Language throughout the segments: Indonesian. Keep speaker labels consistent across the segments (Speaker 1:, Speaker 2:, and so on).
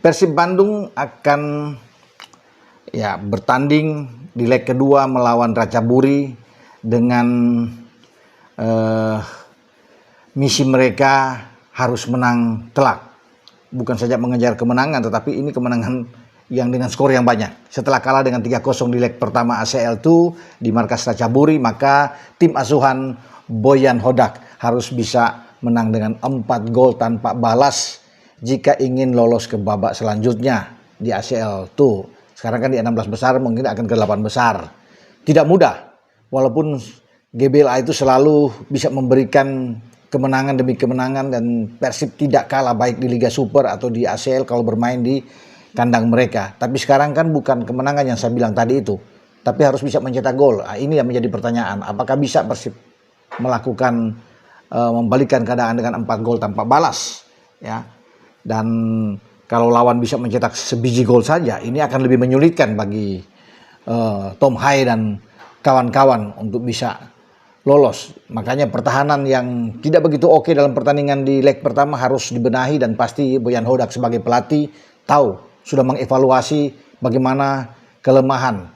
Speaker 1: Persib Bandung akan bertanding di leg kedua melawan Ratchaburi dengan misi mereka harus menang telak. Bukan saja mengejar kemenangan, tetapi ini kemenangan yang dengan skor yang banyak. Setelah kalah dengan 3-0 di leg pertama ACL2 di markas Ratchaburi, maka tim asuhan Boyan Hodak harus bisa menang dengan 4 gol tanpa balas jika ingin lolos ke babak selanjutnya di ACL2. Sekarang kan di 16 besar, mungkin akan ke 8 besar. Tidak mudah, walaupun GBLA itu selalu bisa memberikan kemenangan demi kemenangan dan Persib tidak kalah baik di Liga Super atau di ACL kalau bermain di kandang mereka. Tapi sekarang kan bukan kemenangan yang saya bilang tadi itu, tapi harus bisa mencetak gol. Nah, ini yang menjadi pertanyaan, apakah bisa Persib melakukan membalikan keadaan dengan 4 gol tanpa balas, ya. Dan kalau lawan bisa mencetak sebiji gol saja, ini akan lebih menyulitkan bagi Tom Hai dan kawan-kawan untuk bisa lolos. Makanya pertahanan yang tidak begitu oke dalam pertandingan di leg pertama harus dibenahi, dan pasti Boyan Hodak sebagai pelatih tahu, sudah mengevaluasi bagaimana kelemahan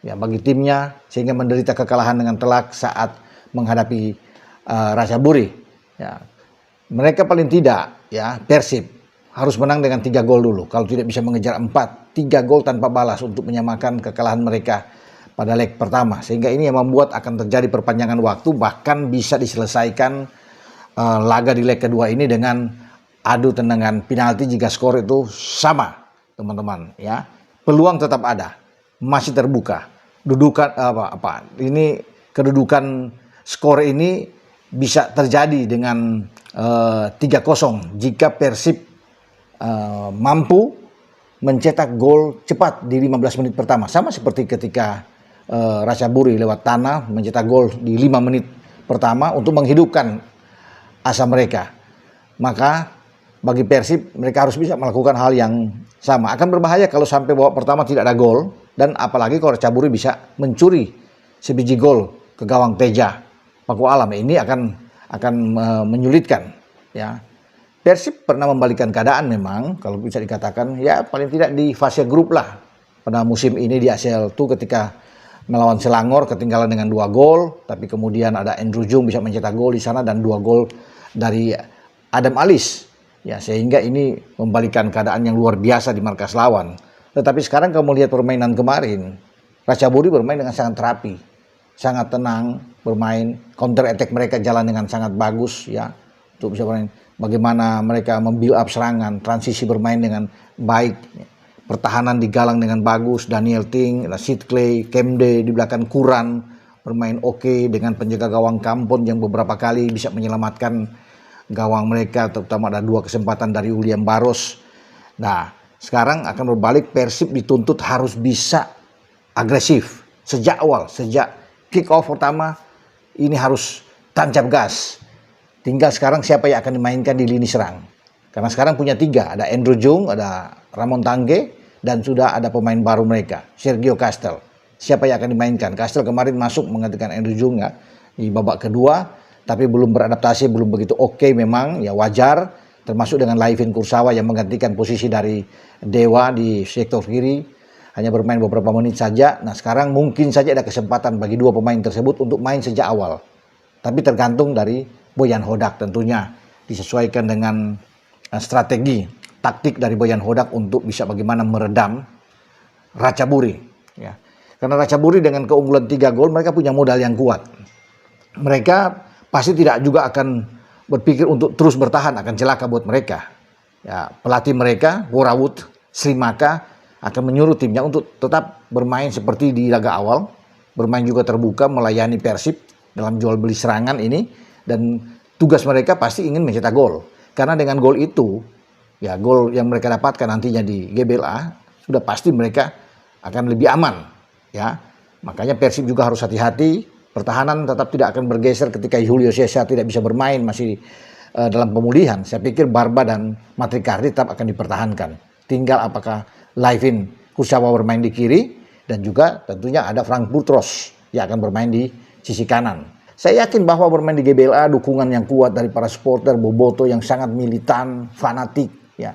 Speaker 1: ya bagi timnya sehingga menderita kekalahan dengan telak saat menghadapi Ratchaburi. Ya. Mereka paling tidak ya Persib harus menang dengan 3 gol dulu. Kalau tidak bisa mengejar 4, 3 gol tanpa balas untuk menyamakan kekalahan mereka pada leg pertama. Sehingga ini yang membuat akan terjadi perpanjangan waktu, bahkan bisa diselesaikan laga di leg kedua ini dengan adu tendangan penalti jika skor itu sama, teman-teman ya. Peluang tetap ada, masih terbuka. Kedudukan skor ini bisa terjadi dengan 3-0 jika Persib mampu mencetak gol cepat di 15 menit pertama, sama seperti ketika Ratchaburi lewat tanah mencetak gol di 5 menit pertama untuk menghidupkan asa mereka. Maka bagi Persib mereka harus bisa melakukan hal yang sama. Akan berbahaya kalau sampai babak pertama tidak ada gol, dan apalagi kalau Ratchaburi bisa mencuri sebiji gol ke gawang Teja Paku Alam, ini akan menyulitkan ya. Persib pernah membalikan keadaan memang, kalau bisa dikatakan ya paling tidak di fase grup lah pada musim ini di ACL itu, ketika melawan Selangor ketinggalan dengan 2 gol, tapi kemudian ada Andrew Jung bisa mencetak gol di sana dan 2 gol dari Adam Alis ya, sehingga ini membalikan keadaan yang luar biasa di markas lawan. Tetapi sekarang kamu lihat permainan kemarin, Ratchaburi bermain dengan sangat terapi, sangat tenang bermain, counter attack mereka jalan dengan sangat bagus ya, untuk bisa bermain. Bagaimana mereka membuild up serangan, transisi bermain dengan baik, pertahanan digalang dengan bagus. Daniel Ting, Sid Clay, Kemde di belakang Kuran bermain oke, dengan penjaga gawang Kampon yang beberapa kali bisa menyelamatkan gawang mereka, terutama ada 2 kesempatan dari William Barros. Nah, sekarang akan berbalik, Persib dituntut harus bisa agresif sejak awal, sejak kick off pertama ini harus tancap gas. Tinggal sekarang siapa yang akan dimainkan di lini serang. Karena sekarang punya 3, ada Andrew Jung, ada Ramon Tangge, dan sudah ada pemain baru mereka, Sergio Castel. Siapa yang akan dimainkan? Castel kemarin masuk menggantikan Andrew Jung ya, di babak kedua, tapi belum beradaptasi, belum begitu oke memang, ya wajar. Termasuk dengan Laifin Kursawa yang menggantikan posisi dari Dewa di sektor kiri, hanya bermain beberapa menit saja. Nah sekarang mungkin saja ada kesempatan bagi 2 pemain tersebut untuk main sejak awal. Tapi tergantung dari Boyan Hodak tentunya, disesuaikan dengan strategi taktik dari Boyan Hodak untuk bisa bagaimana meredam Ratchaburi ya. Karena Ratchaburi dengan keunggulan 3 gol mereka punya modal yang kuat. Mereka pasti tidak juga akan berpikir untuk terus bertahan, akan celaka buat mereka ya. Pelatih mereka Worawut Srimaka akan menyuruh timnya untuk tetap bermain seperti di laga awal, bermain juga terbuka, melayani Persib dalam jual beli serangan ini. Dan tugas mereka pasti ingin mencetak gol. Karena dengan gol itu, ya gol yang mereka dapatkan nantinya di GBLA, sudah pasti mereka akan lebih aman. Ya, makanya Persib juga harus hati-hati. Pertahanan tetap tidak akan bergeser ketika Julio Cesar tidak bisa bermain, masih dalam pemulihan. Saya pikir Barba dan Matrikardi tetap akan dipertahankan. Tinggal apakah Laifin Kursawa bermain di kiri, dan juga tentunya ada Frank Putros yang akan bermain di sisi kanan. Saya yakin bahwa bermain di GBLA dukungan yang kuat dari para supporter Boboto yang sangat militan, fanatik ya.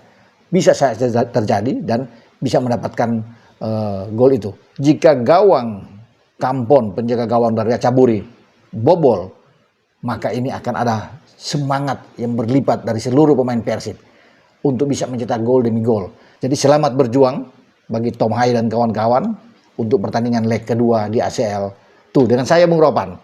Speaker 1: bisa saja terjadi dan bisa mendapatkan gol itu. Jika gawang Kampon, penjaga gawang dari Acaburi, bobol, maka ini akan ada semangat yang berlipat dari seluruh pemain Persib untuk bisa mencetak gol demi gol. Jadi selamat berjuang bagi Tom Hai dan kawan-kawan untuk pertandingan leg kedua di ACL. Tuh dengan saya Bung Ropan.